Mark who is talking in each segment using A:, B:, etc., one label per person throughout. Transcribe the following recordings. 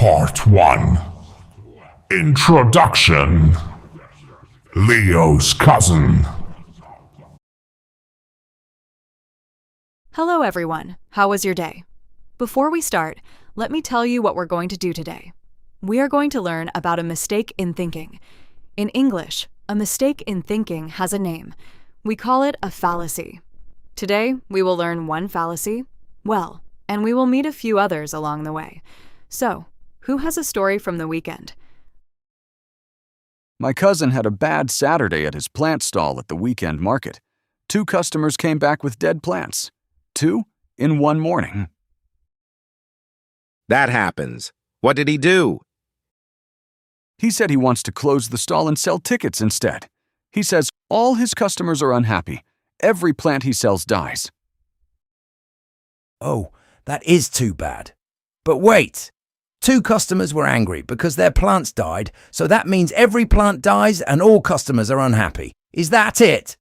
A: Part 1. Introduction. Leo's cousin.
B: Hello everyone, how was your day? Before we start, let me tell you what we're going to do today. We are going to learn about a mistake in thinking. In English, a mistake in thinking has a name. We call it a fallacy. Today, we will learn one fallacy, and we will meet a few others along the way. So, who has a story from the weekend?
C: My cousin had a bad Saturday at his plant stall at the weekend market. 2 customers came back with dead plants. 2 in one morning.
D: That happens. What did he do?
C: He said he wants to close the stall and sell tickets instead. He says all his customers are unhappy. Every plant he sells dies.
E: Oh, that is too bad. But wait! 2 customers were angry because their plants died, so that means every plant dies and all customers are unhappy. Is that it?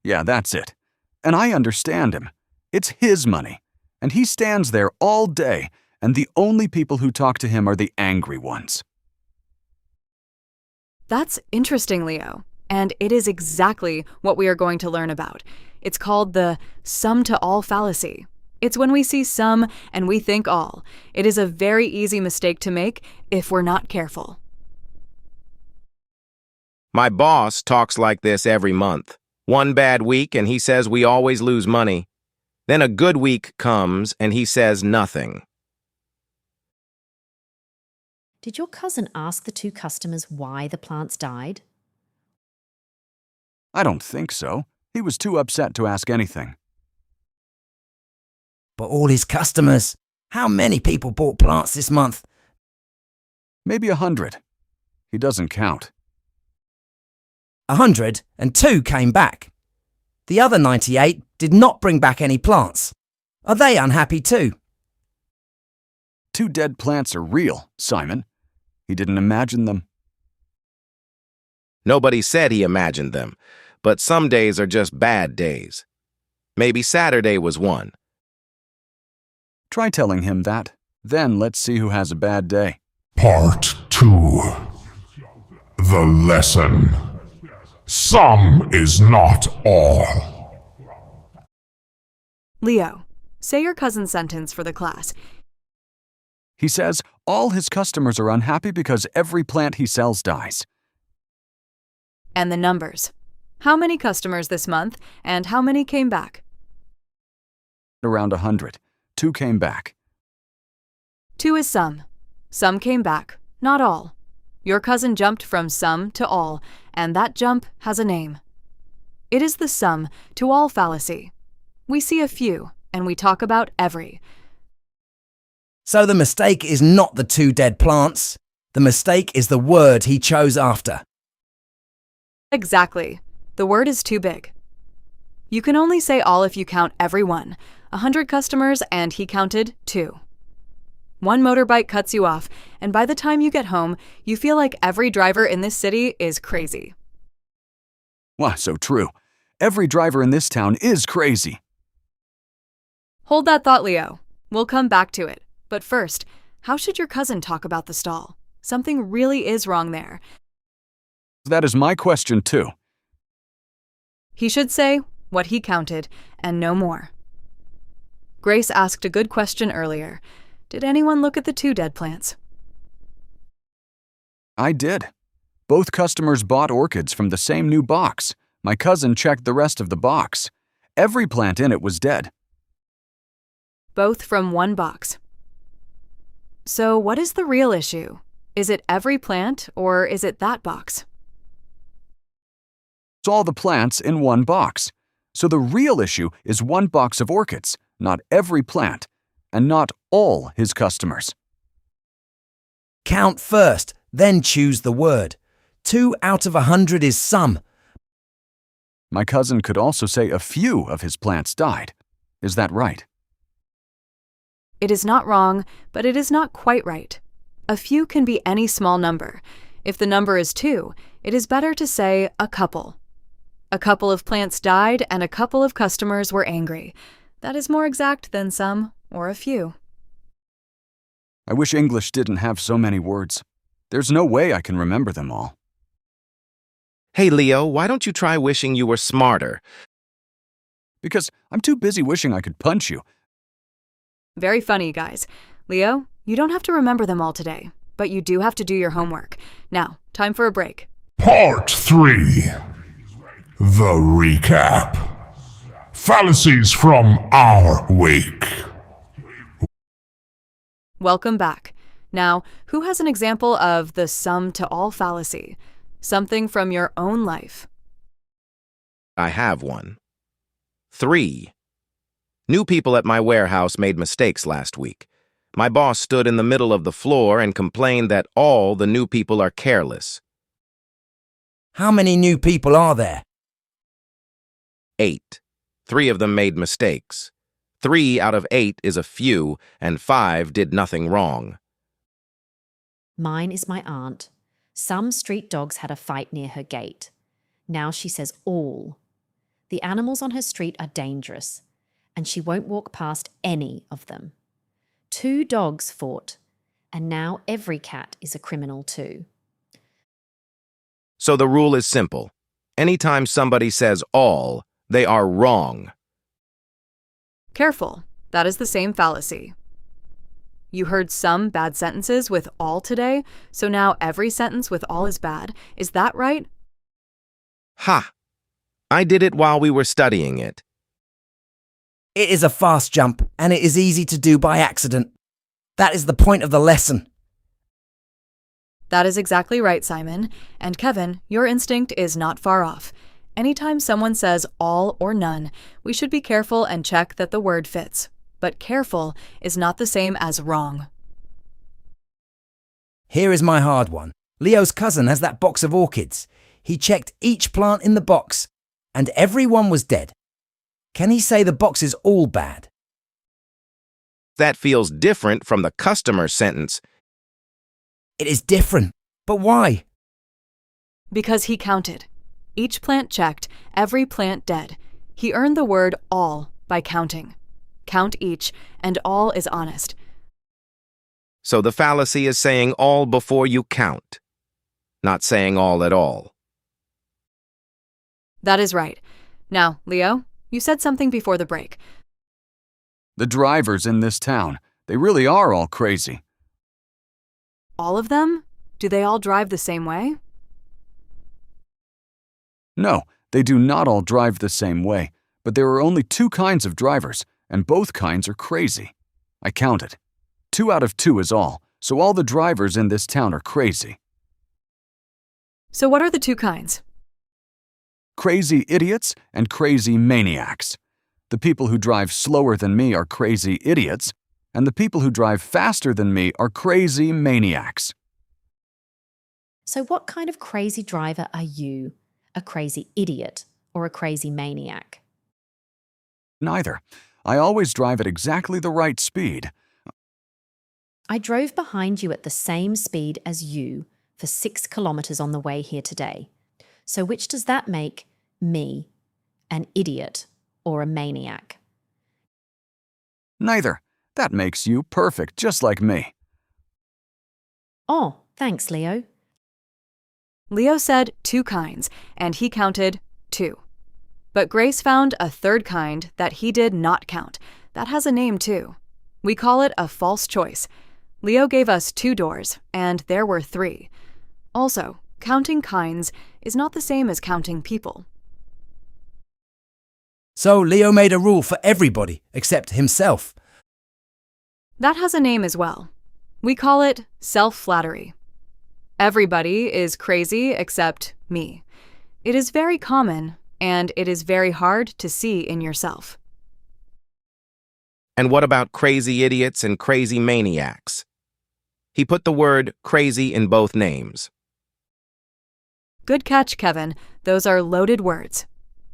C: Yeah, that's it. And I understand him. It's his money. And he stands there all day, and the only people who talk to him are the angry ones.
B: That's interesting, Leo, and it is exactly what we are going to learn about. It's called the sum to all fallacy. It's when we see some and we think all. It is a very easy mistake to make if we're not careful.
D: My boss talks like this every month. One bad week and he says we always lose money. Then a good week comes and he says nothing.
F: Did your cousin ask the 2 customers why the plants died?
C: I don't think so. He was too upset to ask anything.
E: But all his customers? How many people bought plants this month?
C: Maybe 100. He doesn't count.
E: 102 came back. The other 98 did not bring back any plants. Are they unhappy too?
C: 2 dead plants are real, Simon. He didn't imagine them.
D: Nobody said he imagined them, but some days are just bad days. Maybe Saturday was one.
C: Try telling him that. Then let's see who has a bad day.
A: Part 2. The lesson. Some is not all.
B: Leo, say your cousin's sentence for the class.
C: He says all his customers are unhappy because every plant he sells dies.
B: And the numbers. How many customers this month, and how many came back?
C: Around 100. 2 came back.
B: 2 is some. Some came back, not all. Your cousin jumped from some to all, and that jump has a name. It is the sum to all fallacy. We see a few, and we talk about every.
E: So the mistake is not the 2 dead plants. The mistake is the word he chose after.
B: Exactly. The word is too big. You can only say all if you count every one. 100 customers and he counted 2. One motorbike cuts you off, and by the time you get home, you feel like every driver in this city is crazy.
C: Why, so true. Every driver in this town is crazy.
B: Hold that thought, Leo. We'll come back to it. But first, how should your cousin talk about the stall? Something really is wrong there.
C: That is my question too.
B: He should say what he counted and no more. Grace asked a good question earlier. Did anyone look at the 2 dead plants?
C: I did. Both customers bought orchids from the same new box. My cousin checked the rest of the box. Every plant in it was dead.
B: Both from one box. So what is the real issue? Is it every plant or is it that box?
C: It's all the plants in one box. So the real issue is one box of orchids, not every plant, and not all his customers.
E: Count first, then choose the word. 2 out of 100 is some.
C: My cousin could also say a few of his plants died. Is that right?
B: It is not wrong, but it is not quite right. A few can be any small number. If the number is 2, it is better to say a couple. A couple of plants died and a couple of customers were angry. That is more exact than some or a few.
C: I wish English didn't have so many words. There's no way I can remember them all.
D: Hey, Leo, why don't you try wishing you were smarter?
C: Because I'm too busy wishing I could punch you.
B: Very funny, guys. Leo, you don't have to remember them all today, but you do have to do your homework. Now, time for a break.
A: Part 3. The recap. Fallacies from our week.
B: Welcome back. Now, who has an example of the sum to all fallacy? Something from your own life.
D: I have one. 3. New people at my warehouse made mistakes last week. My boss stood in the middle of the floor and complained that all the new people are careless.
E: How many new people are there?
D: 8. 3 of them made mistakes. 3 out of 8 is a few, and 5 did nothing wrong.
F: Mine is my aunt. Some street dogs had a fight near her gate. Now she says all. The animals on her street are dangerous, and she won't walk past any of them. 2 dogs fought, and now every cat is a criminal too.
D: So the rule is simple. Anytime somebody says all, they are wrong.
B: Careful, that is the same fallacy. You heard some bad sentences with all today, so now every sentence with all is bad. Is that right?
D: Ha! I did it while we were studying it.
E: It is a fast jump, and it is easy to do by accident. That is the point of the lesson.
B: That is exactly right, Simon. And Kevin, your instinct is not far off. Anytime someone says all or none, we should be careful and check that the word fits. But careful is not the same as wrong.
E: Here is my hard one. Leo's cousin has that box of orchids. He checked each plant in the box, and every one was dead. Can he say the box is all bad?
D: That feels different from the customer sentence.
E: It is different. But why?
B: Because he counted. Each plant checked, every plant dead. He earned the word all by counting. Count each, and all is honest.
D: So the fallacy is saying all before you count, not saying all at all.
B: That is right. Now, Leo, you said something before the break.
C: The drivers in this town, they really are all crazy.
B: All of them? Do they all drive the same way?
C: No, they do not all drive the same way, but there are only 2 kinds of drivers, and both kinds are crazy. I counted. 2 out of 2 is all, so all the drivers in this town are crazy.
B: So what are the 2 kinds?
C: Crazy idiots and crazy maniacs. The people who drive slower than me are crazy idiots, and the people who drive faster than me are crazy maniacs.
F: So what kind of crazy driver are you? A crazy idiot or a crazy maniac?
C: Neither. I always drive at exactly the right speed.
F: I drove behind you at the same speed as you for 6 kilometers on the way here today. So which does that make me, an idiot or a maniac?
C: Neither. That makes you perfect, just like me.
F: Oh, thanks, Leo.
B: Leo said 2 kinds, and he counted 2. But Grace found a 3rd kind that he did not count. That has a name, too. We call it a false choice. Leo gave us 2 doors, and there were 3. Also, counting kinds is not the same as counting people.
E: So Leo made a rule for everybody except himself.
B: That has a name as well. We call it self-flattery. Everybody is crazy except me. It is very common, and it is very hard to see in yourself.
D: And what about crazy idiots and crazy maniacs? He put the word crazy in both names.
B: Good catch, Kevin. Those are loaded words.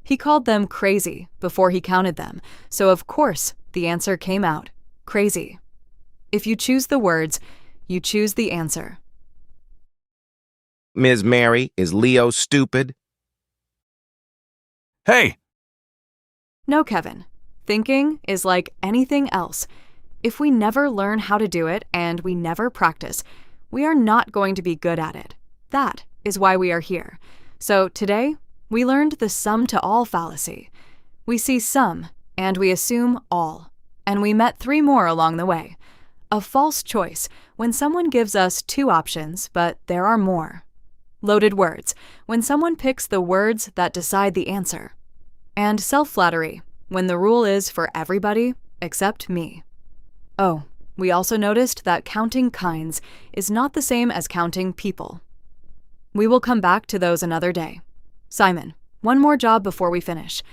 B: He called them crazy before he counted them, so of course the answer came out, crazy. If you choose the words, you choose the answer.
D: Ms. Mary, is Leo stupid?
C: Hey!
B: No, Kevin. Thinking is like anything else. If we never learn how to do it and we never practice, we are not going to be good at it. That is why we are here. So today, we learned the sum to all fallacy. We see some, and we assume all. And we met 3 more along the way. A false choice, when someone gives us 2 options, but there are more. Loaded words, when someone picks the words that decide the answer. And self-flattery, when the rule is for everybody except me. Oh, we also noticed that counting kinds is not the same as counting people. We will come back to those another day. Simon, one more job before we finish.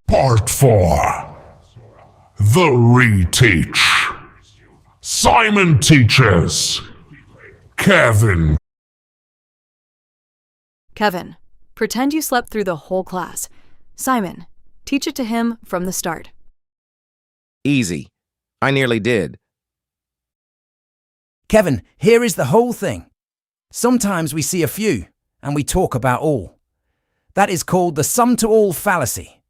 A: Part 4. The Reteach. Simon teaches. Kevin.
B: Kevin, pretend you slept through the whole class. Simon, teach it to him from the start.
D: Easy. I nearly did.
E: Kevin, here is the whole thing. Sometimes we see a few, and we talk about all. That is called the sum to all fallacy.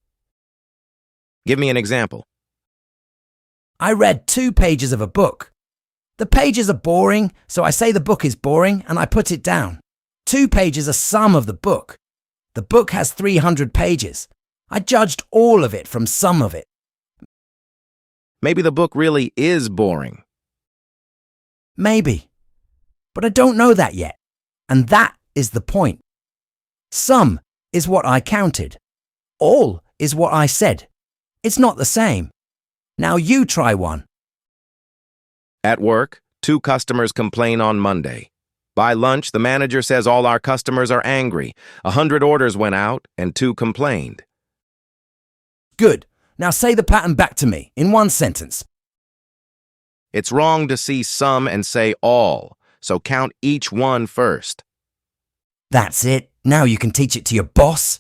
D: Give me an example.
E: I read 2 pages of a book. The pages are boring, so I say the book is boring and I put it down. 2 pages are some of the book. The book has 300 pages. I judged all of it from some of it.
D: Maybe the book really is boring.
E: Maybe. But I don't know that yet. And that is the point. Some is what I counted. All is what I said. It's not the same. Now you try one.
D: At work, 2 customers complain on Monday. By lunch, the manager says all our customers are angry. 100 orders went out and 2 complained.
E: Good. Now say the pattern back to me in 1 sentence.
D: It's wrong to see some and say all, so count each one first.
E: That's it. Now you can teach it to your boss.